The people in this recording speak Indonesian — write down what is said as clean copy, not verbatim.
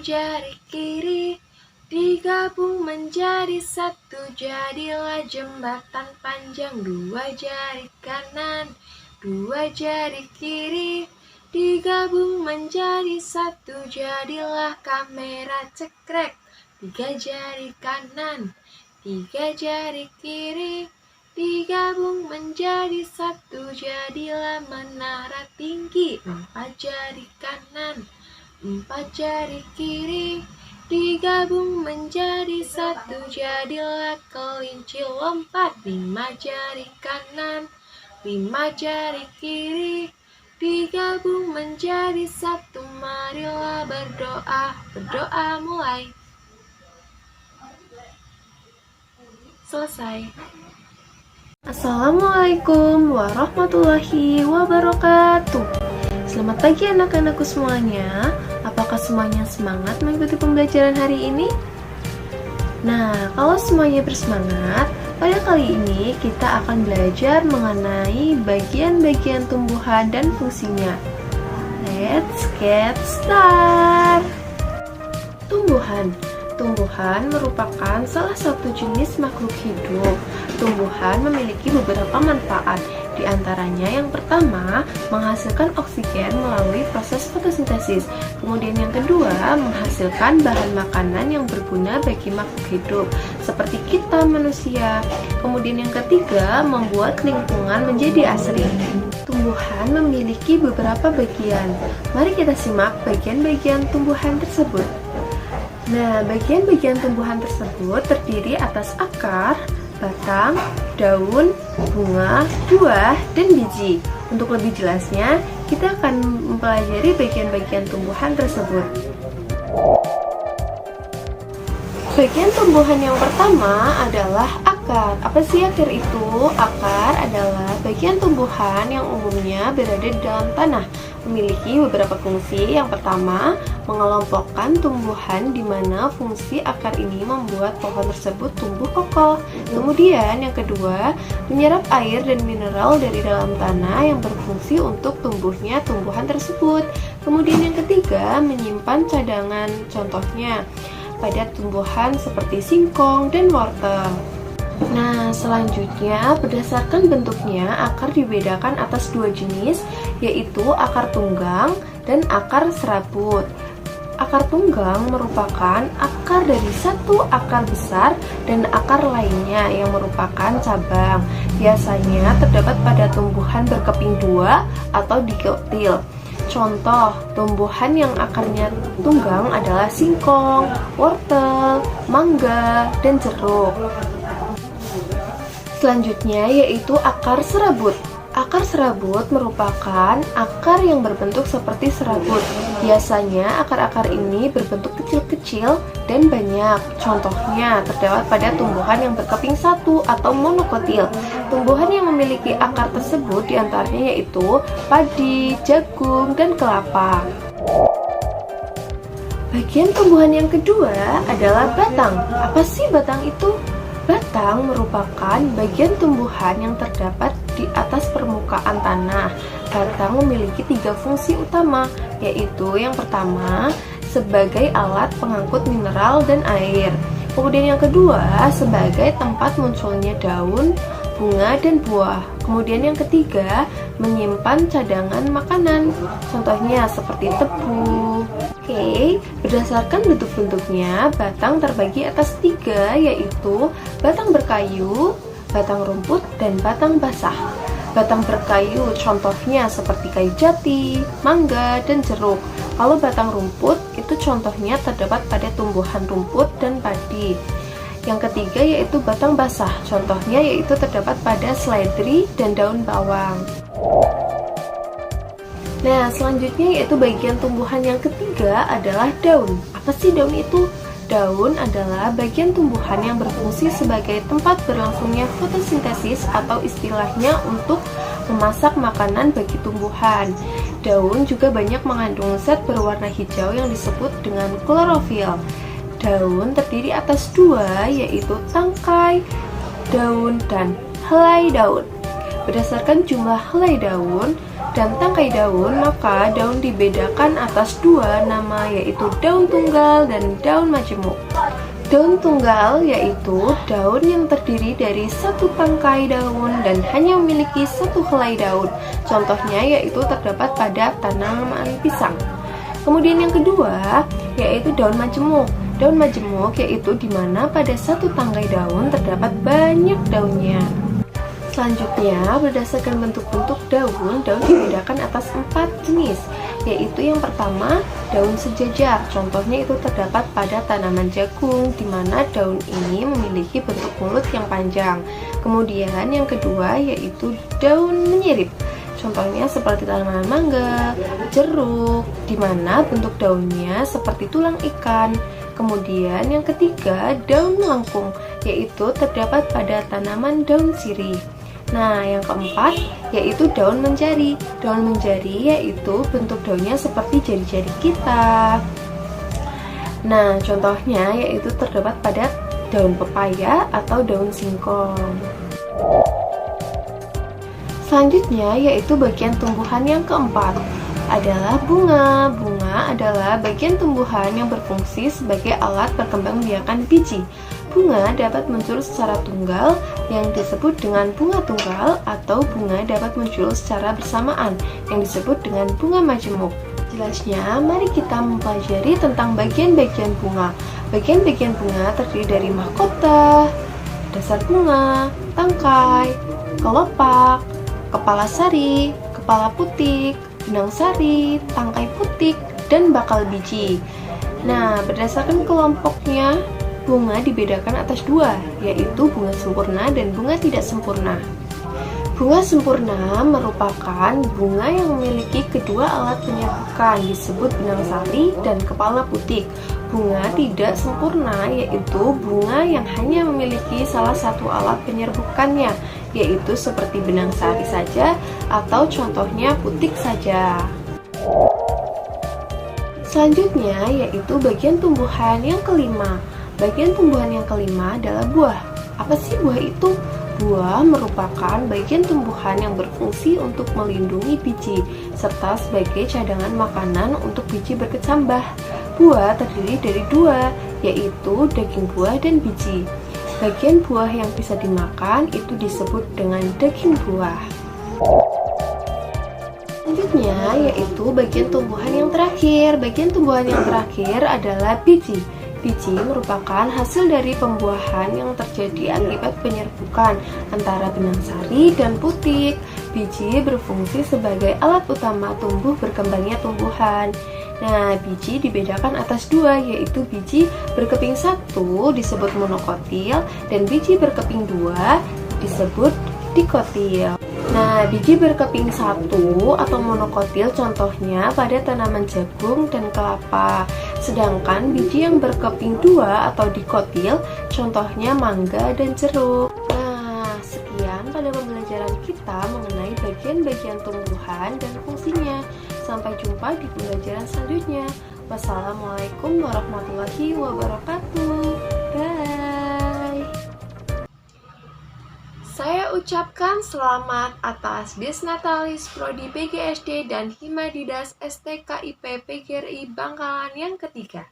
jari kiri digabung menjadi satu, jadilah jembatan panjang. Dua jari kanan, dua jari kiri digabung menjadi satu, jadilah kamera cekrek. Tiga jari kanan, tiga jari kiri digabung menjadi satu, jadilah menara tinggi. Empat jari kanan, empat jari kiri digabung menjadi satu, jadilah kelinci lompat. Lima jari kanan, lima jari kiri digabung menjadi satu, marilah berdoa. Berdoa mulai. Selesai. Assalamualaikum warahmatullahi wabarakatuh. Selamat pagi anak-anakku semuanya. Apakah semuanya semangat mengikuti pembelajaran hari ini? Nah, kalau semuanya bersemangat, pada kali ini kita akan belajar mengenai bagian-bagian tumbuhan dan fungsinya. Let's get start. Tumbuhan. Tumbuhan merupakan salah satu jenis makhluk hidup. Tumbuhan memiliki beberapa manfaat. Di antaranya yang pertama, menghasilkan oksigen melalui proses fotosintesis. Kemudian yang kedua, menghasilkan bahan makanan yang berguna bagi makhluk hidup, seperti kita manusia. Kemudian yang ketiga, membuat lingkungan menjadi asri. Tumbuhan memiliki beberapa bagian. Mari kita simak bagian-bagian tumbuhan tersebut. Nah, bagian-bagian tumbuhan tersebut terdiri atas akar, batang, daun, bunga, buah, dan biji. Untuk lebih jelasnya, kita akan mempelajari bagian-bagian tumbuhan tersebut. Bagian tumbuhan yang pertama adalah akar. Apa sih akar itu? Akar adalah bagian tumbuhan yang umumnya berada di dalam tanah, memiliki beberapa fungsi. Yang pertama, mengelompokkan tumbuhan di mana fungsi akar ini membuat pohon tersebut tumbuh kokoh. Kemudian yang kedua, menyerap air dan mineral dari dalam tanah yang berfungsi untuk tumbuhnya tumbuhan tersebut. Kemudian yang ketiga, menyimpan cadangan, contohnya pada tumbuhan seperti singkong dan wortel. Nah, selanjutnya berdasarkan bentuknya, akar dibedakan atas dua jenis, yaitu akar tunggang dan akar serabut. Akar tunggang merupakan akar dari satu akar besar dan akar lainnya yang merupakan cabang. Biasanya terdapat pada tumbuhan berkeping dua atau dikotil. Contoh tumbuhan yang akarnya tunggang adalah singkong, wortel, mangga, dan jeruk. Selanjutnya yaitu akar serabut. Akar serabut merupakan akar yang berbentuk seperti serabut. Biasanya akar-akar ini berbentuk kecil-kecil dan banyak. Contohnya terdapat pada tumbuhan yang berkeping satu atau monokotil. Tumbuhan yang memiliki akar tersebut diantaranya yaitu padi, jagung, dan kelapa. Bagian tumbuhan yang kedua adalah batang. Apa sih batang itu? Batang merupakan bagian tumbuhan yang terdapat di atas permukaan tanah. Batang memiliki tiga fungsi utama, yaitu yang pertama, sebagai alat pengangkut mineral dan air. Kemudian yang kedua, sebagai tempat munculnya daun, bunga, dan buah. Kemudian yang ketiga, menyimpan cadangan makanan, contohnya seperti tebu. Oke, berdasarkan bentuk-bentuknya, batang terbagi atas tiga, yaitu batang berkayu, batang rumput, dan batang basah. Batang berkayu contohnya seperti kayu jati, mangga, dan jeruk. Kalau batang rumput itu contohnya terdapat pada tumbuhan rumput dan padi. Yang ketiga yaitu batang basah, contohnya yaitu terdapat pada seledri dan daun bawang. Nah, selanjutnya yaitu bagian tumbuhan yang ketiga adalah daun. Apa sih daun itu? Daun adalah bagian tumbuhan yang berfungsi sebagai tempat berlangsungnya fotosintesis atau istilahnya untuk memasak makanan bagi tumbuhan. Daun juga banyak mengandung zat berwarna hijau yang disebut dengan klorofil. Daun terdiri atas dua, yaitu tangkai daun dan helai daun. Berdasarkan jumlah helai daun, dan tangkai daun, maka daun dibedakan atas dua nama, yaitu daun tunggal dan daun majemuk. Daun tunggal yaitu daun yang terdiri dari satu tangkai daun dan hanya memiliki satu helai daun. Contohnya yaitu terdapat pada tanaman pisang. Kemudian yang kedua yaitu daun majemuk. Daun majemuk yaitu di mana pada satu tangkai daun terdapat banyak daunnya. Selanjutnya, berdasarkan bentuk-bentuk daun dibedakan atas 4 jenis, yaitu yang pertama, daun sejajar. Contohnya itu terdapat pada tanaman jagung, di mana daun ini memiliki bentuk mulut yang panjang. Kemudian yang kedua, yaitu daun menyirip. Contohnya seperti tanaman mangga, jeruk, di mana bentuk daunnya seperti tulang ikan. Kemudian yang ketiga, daun melengkung, yaitu terdapat pada tanaman daun sirih. Nah, yang keempat yaitu daun menjari. Daun menjari yaitu bentuk daunnya seperti jari-jari kita. Nah, contohnya yaitu terdapat pada daun pepaya atau daun singkong. Selanjutnya yaitu bagian tumbuhan yang keempat adalah bunga. Bunga adalah bagian tumbuhan yang berfungsi sebagai alat perkembangbiakan biji. Bunga dapat muncul secara tunggal yang disebut dengan bunga tunggal, atau bunga dapat muncul secara bersamaan yang disebut dengan bunga majemuk. Jelasnya, mari kita mempelajari tentang bagian-bagian bunga. Bagian-bagian bunga terdiri dari mahkota, dasar bunga, tangkai, kelopak, kepala sari, kepala putik, benang sari, tangkai putik, dan bakal biji. Nah, berdasarkan kelompoknya, bunga dibedakan atas dua, yaitu bunga sempurna dan bunga tidak sempurna. Bunga sempurna merupakan bunga yang memiliki kedua alat penyerbukan, disebut benang sari dan kepala putik. Bunga tidak sempurna yaitu bunga yang hanya memiliki salah satu alat penyerbukannya, yaitu seperti benang sari saja atau contohnya putik saja. Selanjutnya yaitu bagian tumbuhan yang kelima. Bagian tumbuhan yang kelima adalah buah. Apa sih buah itu? Buah merupakan bagian tumbuhan yang berfungsi untuk melindungi biji, serta sebagai cadangan makanan untuk biji berkecambah. Buah terdiri dari dua, yaitu daging buah dan biji. Bagian buah yang bisa dimakan itu disebut dengan daging buah. Selanjutnya yaitu bagian tumbuhan yang terakhir. Bagian tumbuhan yang terakhir adalah biji. Biji merupakan hasil dari pembuahan yang terjadi akibat penyerbukan antara benang sari dan putik. Biji berfungsi sebagai alat utama tumbuh berkembangnya tumbuhan. Nah, biji dibedakan atas dua, yaitu biji berkeping satu disebut monokotil dan biji berkeping dua disebut dikotil. Nah, biji berkeping satu atau monokotil contohnya pada tanaman jagung dan kelapa. Sedangkan biji yang berkeping dua atau dikotil contohnya mangga dan jeruk. Nah, sekian pada pembelajaran kita mengenai bagian-bagian tumbuhan dan fungsinya. Sampai jumpa di pembelajaran selanjutnya. Wassalamualaikum warahmatullahi wabarakatuh. Bye. Saya ucapkan selamat atas Desnatalis Prodi PGSD dan Himadidas STKIP PGRI Bangkalan yang ketiga.